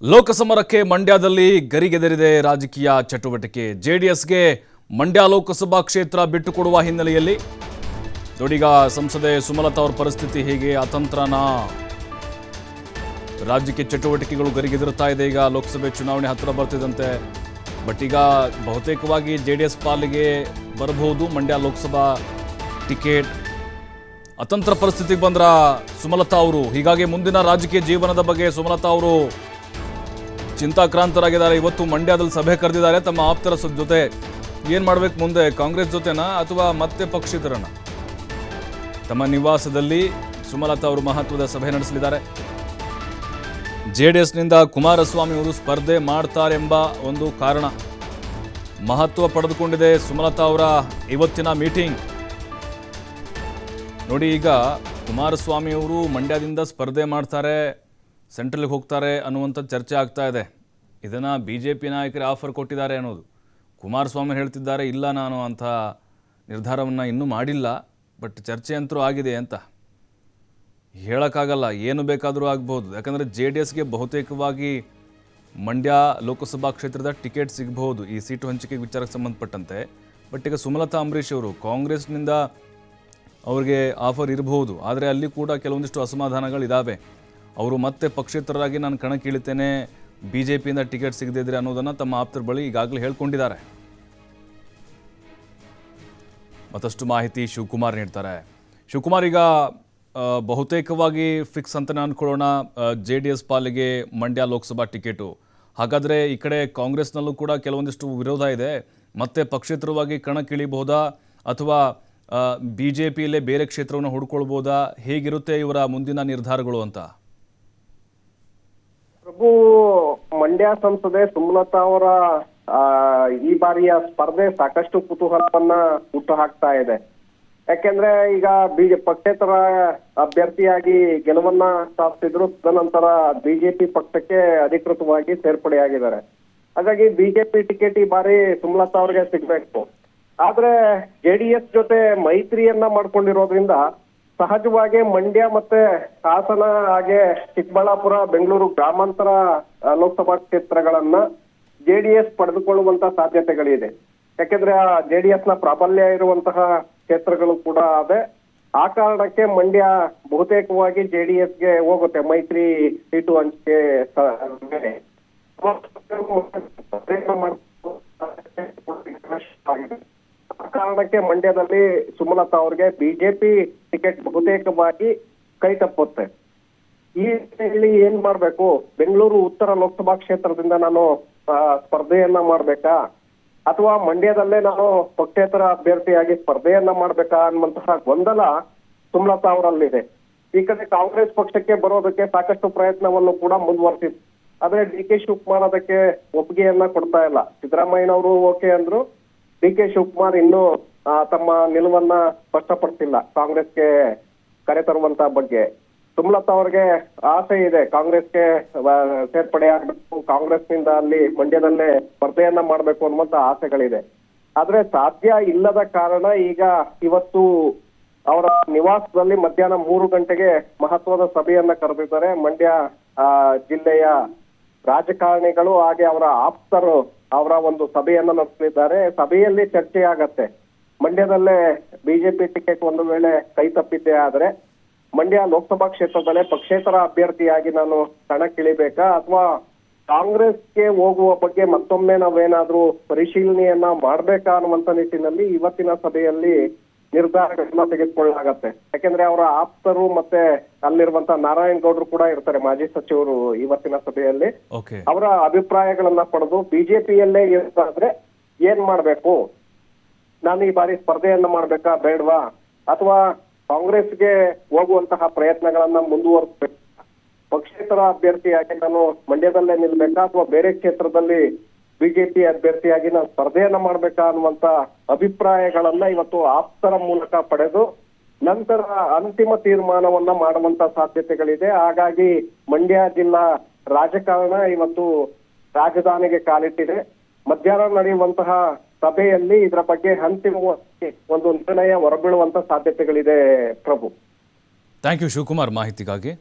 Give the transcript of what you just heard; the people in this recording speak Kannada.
ಲೋಕಸಮರಕ್ಕೆ ಮಂಡ್ಯದಲ್ಲಿ ಗರಿಗೆದರಿದೆ ರಾಜಕೀಯ ಚಟುವಟಿಕೆ. ಜೆಡಿಎಸ್ಗೆ ಮಂಡ್ಯ ಲೋಕಸಭಾ ಕ್ಷೇತ್ರ ಬಿಟ್ಟುಕೊಡುವ ಹಿನ್ನೆಲೆಯಲ್ಲಿ ನೋಡೀಗ ಸಂಸದೆ ಸುಮಲತಾ ಅವರ ಪರಿಸ್ಥಿತಿ ಹೇಗೆ, ಅತಂತ್ರನ ರಾಜಕೀಯ ಚಟುವಟಿಕೆಗಳು ಗರಿಗೆದರುತ್ತಾ ಇದೆ. ಈಗ ಲೋಕಸಭೆ ಚುನಾವಣೆ ಹತ್ತಿರ ಬರ್ತಿದ್ದಂತೆ ಬಟ್ ಈಗ ಬಹುತೇಕವಾಗಿ ಜೆಡಿಎಸ್ ಪಾಲಿಗೆ ಬರಬಹುದು ಮಂಡ್ಯ ಲೋಕಸಭಾ ಟಿಕೆಟ್. ಅತಂತ್ರ ಪರಿಸ್ಥಿತಿಗೆ ಬಂದ್ರ ಸುಮಲತಾ ಅವರು. ಹೀಗಾಗಿ ಮುಂದಿನ ರಾಜಕೀಯ ಜೀವನದ ಬಗ್ಗೆ ಸುಮಲತಾ ಅವರು ಚಿಂತಾಕ್ರಾಂತರಾಗಿದ್ದಾರೆ. ಇವತ್ತು ಮಂಡ್ಯದಲ್ಲಿ ಸಭೆ ಕರೆದಿದ್ದಾರೆ ತಮ್ಮ ಆಪ್ತರ ಜೊತೆ. ಏನು ಮಾಡಬೇಕು ಮುಂದೆ, ಕಾಂಗ್ರೆಸ್ ಜೊತೆನಾ ಅಥವಾ ಮತ್ತೆ ಪಕ್ಷೇತರನ? ತಮ್ಮ ನಿವಾಸದಲ್ಲಿ ಸುಮಲತಾ ಅವರು ಮಹತ್ವದ ಸಭೆ ನಡೆಸಲಿದ್ದಾರೆ. ಜೆಡಿಎಸ್ನಿಂದ ಕುಮಾರಸ್ವಾಮಿ ಅವರು ಸ್ಪರ್ಧೆ ಮಾಡ್ತಾರೆಂಬ ಒಂದು ಕಾರಣ ಮಹತ್ವ ಪಡೆದುಕೊಂಡಿದೆ ಸುಮಲತಾ ಅವರ ಇವತ್ತಿನ ಮೀಟಿಂಗ್. ನೋಡಿ, ಈಗ ಕುಮಾರಸ್ವಾಮಿ ಅವರು ಮಂಡ್ಯದಿಂದ ಸ್ಪರ್ಧೆ ಮಾಡ್ತಾರೆ, ಸೆಂಟ್ರಲ್ಗೆ ಹೋಗ್ತಾರೆ ಅನ್ನುವಂಥ ಚರ್ಚೆ ಆಗ್ತಾ ಇದೆ. ಇದನ್ನು BJP ನಾಯಕರೇ ಆಫರ್ ಕೊಟ್ಟಿದ್ದಾರೆ ಅನ್ನೋದು. ಕುಮಾರಸ್ವಾಮಿ ಹೇಳ್ತಿದ್ದಾರೆ ಇಲ್ಲ ನಾನು ಅಂಥ ನಿರ್ಧಾರವನ್ನು ಇನ್ನೂ ಮಾಡಿಲ್ಲ, ಬಟ್ ಚರ್ಚೆ ಅಂತರೂ ಆಗಿದೆ ಅಂತ ಹೇಳೋಕ್ಕಾಗಲ್ಲ. ಏನು ಬೇಕಾದರೂ ಆಗ್ಬೋದು. ಯಾಕಂದರೆ JDSಗೆ ಬಹುತೇಕವಾಗಿ ಮಂಡ್ಯ ಲೋಕಸಭಾ ಕ್ಷೇತ್ರದ ಟಿಕೆಟ್ ಸಿಗಬಹುದು ಈ ಸೀಟು ಹಂಚಿಕೆ ವಿಚಾರಕ್ಕೆ ಸಂಬಂಧಪಟ್ಟಂತೆ. ಬಟ್ ಈಗ ಸುಮಲತಾ ಅಂಬರೀಷ್ ಅವರು ಕಾಂಗ್ರೆಸ್ನಿಂದ ಅವ್ರಿಗೆ ಆಫರ್ ಇರಬಹುದು, ಆದರೆ ಅಲ್ಲಿ ಕೂಡ ಕೆಲವೊಂದಿಷ್ಟು ಅಸಮಾಧಾನಗಳಿದ್ದಾವೆ. ಅವರು ಮತ್ತೆ ಪಕ್ಷೇತರರಾಗಿ ನಾನು ಕಣಕ್ಕಿಳಿತೇನೆ, BJPಯಿಂದ ಟಿಕೆಟ್ ಸಿಗದಿದ್ರೆ ಅನ್ನೋದನ್ನು ತಮ್ಮ ಆಪ್ತರ ಬಳಿ ಈಗಾಗಲೇ ಹೇಳ್ಕೊಂಡಿದ್ದಾರೆ. ಮತ್ತಷ್ಟು ಮಾಹಿತಿ ಶಿವಕುಮಾರ್ ನೀಡ್ತಾರೆ. ಶಿವಕುಮಾರ್, ಈಗ ಬಹುತೇಕವಾಗಿ ಫಿಕ್ಸ್ ಅಂತಲೇ ಅಂದ್ಕೊಳ್ಳೋಣ JDS ಪಾಲಿಗೆ ಮಂಡ್ಯ ಲೋಕಸಭಾ ಟಿಕೆಟು. ಹಾಗಾದರೆ ಈ ಕಡೆ ಕಾಂಗ್ರೆಸ್ನಲ್ಲೂ ಕೂಡ ಕೆಲವೊಂದಿಷ್ಟು ವಿರೋಧ ಇದೆ. ಮತ್ತೆ ಪಕ್ಷೇತರವಾಗಿ ಕಣಕ್ಕಿಳಿಬಹುದಾ ಅಥವಾ BJPಯಲ್ಲೇ ಬೇರೆ ಕ್ಷೇತ್ರವನ್ನು ಹುಡ್ಕೊಳ್ಬೋದಾ? ಹೇಗಿರುತ್ತೆ ಇವರ ಮುಂದಿನ ನಿರ್ಧಾರಗಳು ಅಂತ? ಪ್ರಭು, ಮಂಡ್ಯ ಸಂಸದೆ ಸುಮಲತಾ ಅವರ ಈ ಬಾರಿಯ ಸ್ಪರ್ಧೆ ಸಾಕಷ್ಟು ಕುತೂಹಲವನ್ನ ಹುಟ್ಟು ಹಾಕ್ತಾ ಇದೆ. ಯಾಕೆಂದ್ರೆ ಈಗ ಪಕ್ಷೇತರ ಅಭ್ಯರ್ಥಿಯಾಗಿ ಗೆಲುವನ್ನ ಸಾಧಿಸಿದ್ರು. ತದನಂತರ BJP ಪಕ್ಷಕ್ಕೆ ಅಧಿಕೃತವಾಗಿ ಸೇರ್ಪಡೆಯಾಗಿದ್ದಾರೆ. ಹಾಗಾಗಿ BJP ಟಿಕೆಟ್ ಈ ಬಾರಿ ಸುಮಲತಾ ಅವ್ರಿಗೆ ಸಿಗ್ಬೇಕು. ಆದ್ರೆ JDS ಜೊತೆ ಮೈತ್ರಿಯನ್ನ ಮಾಡ್ಕೊಂಡಿರೋದ್ರಿಂದ ಸಹಜವಾಗಿ ಮಂಡ್ಯ ಮತ್ತೆ ಹಾಸನ ಹಾಗೆ ಚಿಕ್ಕಬಳ್ಳಾಪುರ, ಬೆಂಗಳೂರು ಗ್ರಾಮಾಂತರ ಲೋಕಸಭಾ ಕ್ಷೇತ್ರಗಳನ್ನ JDS ಪಡೆದುಕೊಳ್ಳುವಂತ ಸಾಧ್ಯತೆಗಳಿದೆ. ಯಾಕೆಂದ್ರೆ JDS ನ ಪ್ರಾಬಲ್ಯ ಇರುವಂತಹ ಕ್ಷೇತ್ರಗಳು ಕೂಡ ಇದೆ. ಆ ಕಾರಣಕ್ಕೆ ಮಂಡ್ಯ ಬಹುತೇಕವಾಗಿ JDSಗೆ ಹೋಗುತ್ತೆ ಮೈತ್ರಿ ಸೀಟು ಹಂಚಿಕೆ ಮೇಲೆ. ಆ ಕಾರಣಕ್ಕೆ ಮಂಡ್ಯದಲ್ಲಿ ಸುಮಲತಾ ಅವ್ರಿಗೆ BJP ಟಿಕೆಟ್ ಬಹುತೇಕವಾಗಿ ಕೈ ತಪ್ಪುತ್ತೆ. ಈ ನಿಟ್ಟಿನಲ್ಲಿ ಏನ್ ಮಾಡ್ಬೇಕು, ಬೆಂಗಳೂರು ಉತ್ತರ ಲೋಕಸಭಾ ಕ್ಷೇತ್ರದಿಂದ ನಾನು ಸ್ಪರ್ಧೆಯನ್ನ ಮಾಡ್ಬೇಕಾ ಅಥವಾ ಮಂಡ್ಯದಲ್ಲೇ ನಾನು ಪಕ್ಷೇತರ ಅಭ್ಯರ್ಥಿಯಾಗಿ ಸ್ಪರ್ಧೆಯನ್ನ ಮಾಡ್ಬೇಕಾ ಅನ್ನುವಂತಹ ಗೊಂದಲ ಸುಮಲತಾ ಅವರಲ್ಲಿದೆ. ಈ ಕಡೆ ಕಾಂಗ್ರೆಸ್ ಪಕ್ಷಕ್ಕೆ ಬರೋದಕ್ಕೆ ಸಾಕಷ್ಟು ಪ್ರಯತ್ನವನ್ನು ಕೂಡ ಮುಂದುವರೆಸಿದ್ರು. ಆದ್ರೆ DK ಶಿವಕುಮಾರ್ ಅದಕ್ಕೆ ಒಪ್ಪಿಗೆಯನ್ನ ಕೊಡ್ತಾ ಇಲ್ಲ. ಸಿದ್ದರಾಮಯ್ಯನವರು ಓಕೆ ಅಂದ್ರು, DK ಶಿವಕುಮಾರ್ ಇನ್ನೂ ತಮ್ಮ ನಿಲುವನ್ನ ಸ್ಪಷ್ಟಪಡಿಸಿಲ್ಲ ಕಾಂಗ್ರೆಸ್ಗೆ ಕರೆತರುವಂತ ಬಗ್ಗೆ. ಸುಮಲತಾ ಅವ್ರಿಗೆ ಆಸೆ ಇದೆ ಕಾಂಗ್ರೆಸ್ಗೆ ಸೇರ್ಪಡೆ ಆಗ್ಬೇಕು, ಕಾಂಗ್ರೆಸ್ನಿಂದ ಅಲ್ಲಿ ಮಂಡ್ಯದಲ್ಲೇ ಸ್ಪರ್ಧೆಯನ್ನ ಮಾಡ್ಬೇಕು ಅನ್ನುವಂತ ಆಸೆಗಳಿದೆ. ಆದ್ರೆ ಸಾಧ್ಯ ಇಲ್ಲದ ಕಾರಣ ಈಗ ಇವತ್ತು ಅವರ ನಿವಾಸದಲ್ಲಿ ಮಧ್ಯಾಹ್ನ 3 ಗಂಟೆಗೆ ಮಹತ್ವದ ಸಭೆಯನ್ನ ಕರೆದಿದ್ದಾರೆ. ಮಂಡ್ಯ ಜಿಲ್ಲೆಯ ರಾಜಕಾರಣಿಗಳು ಹಾಗೆ ಅವರ ಆಪ್ತರು ಅವರ ಒಂದು ಸಭೆಯನ್ನ ನಡೆಸಲಿದ್ದಾರೆ. ಸಭೆಯಲ್ಲಿ ಚರ್ಚೆ ಆಗತ್ತೆ. ಮಂಡ್ಯದಲ್ಲೇ BJP ಟಿಕೆಟ್ ಒಂದು ವೇಳೆ ಕೈ ತಪ್ಪಿದ್ದೇ ಆದ್ರೆ ಮಂಡ್ಯ ಲೋಕಸಭಾ ಕ್ಷೇತ್ರದಲ್ಲೇ ಪಕ್ಷೇತರ ಅಭ್ಯರ್ಥಿಯಾಗಿ ನಾನು ಕಣಕ್ಕಿಳಿಬೇಕಾ ಅಥವಾ ಕಾಂಗ್ರೆಸ್ಗೆ ಹೋಗುವ ಬಗ್ಗೆ ಮತ್ತೊಮ್ಮೆ ನಾವೇನಾದ್ರೂ ಪರಿಶೀಲನೆಯನ್ನ ಮಾಡ್ಬೇಕಾ ಅನ್ನುವಂತ ನಿಟ್ಟಿನಲ್ಲಿ ಇವತ್ತಿನ ಸಭೆಯಲ್ಲಿ ನಿರ್ಧಾರಗಳನ್ನ ತೆಗೆದುಕೊಳ್ಳಲಾಗತ್ತೆ. ಯಾಕೆಂದ್ರೆ ಅವರ ಆಪ್ತರು ಮತ್ತೆ ಅಲ್ಲಿರುವಂತ ನಾರಾಯಣ್ ಗೌಡ್ರು ಕೂಡ ಇರ್ತಾರೆ, ಮಾಜಿ ಸಚಿವರು ಇವತ್ತಿನ ಸಭೆಯಲ್ಲಿ. ಅವರ ಅಭಿಪ್ರಾಯಗಳನ್ನ ಪಡೆದು BJPಯಲ್ಲೇ ಇರ್ತಾದ್ರೆ ಏನ್ ಮಾಡ್ಬೇಕು, ನಾನು ಈ ಬಾರಿ ಸ್ಪರ್ಧೆಯನ್ನ ಮಾಡ್ಬೇಕಾ ಬೇಡವಾ ಅಥವಾ ಕಾಂಗ್ರೆಸ್ಗೆ ಹೋಗುವಂತಹ ಪ್ರಯತ್ನಗಳನ್ನ ಮುಂದುವರಿಸಬೇಕು, ಪಕ್ಷೇತರ ಅಭ್ಯರ್ಥಿಯಾಗಿ ನಾನು ಮಂಡ್ಯದಲ್ಲೇ ನಿಲ್ಬೇಕಾ ಅಥವಾ ಬೇರೆ ಕ್ಷೇತ್ರದಲ್ಲಿ BJP ಅಭ್ಯರ್ಥಿಯಾಗಿ ನಾನು ಸ್ಪರ್ಧೆಯನ್ನ ಮಾಡ್ಬೇಕಾ ಅನ್ನುವಂತ ಅಭಿಪ್ರಾಯಗಳನ್ನ ಇವತ್ತು ಆಪ್ತರ ಮೂಲಕ ಪಡೆದು ನಂತರ ಅಂತಿಮ ತೀರ್ಮಾನವನ್ನ ಮಾಡುವಂತ ಸಾಧ್ಯತೆಗಳಿದೆ. ಹಾಗಾಗಿ ಮಂಡ್ಯ ಜಿಲ್ಲಾ ರಾಜಕಾರಣ ಇವತ್ತು ರಾಜಧಾನಿಗೆ ಕಾಲಿಟ್ಟಿದೆ. ಮಧ್ಯಾಹ್ನ ನಡೆಯುವಂತಹ ಸಭೆಯಲ್ಲಿ ಇದರ ಬಗ್ಗೆ ಅಂತಿಮವಾಗಿ ಒಂದು ನಿರ್ಣಯ ಹೊರಬೀಳುವಂತ ಸಾಧ್ಯತೆಗಳಿದೆ. ಪ್ರಭು, ಥ್ಯಾಂಕ್ ಯು ಶಿವಕುಮಾರ್ ಮಾಹಿತಿಗಾಗಿ.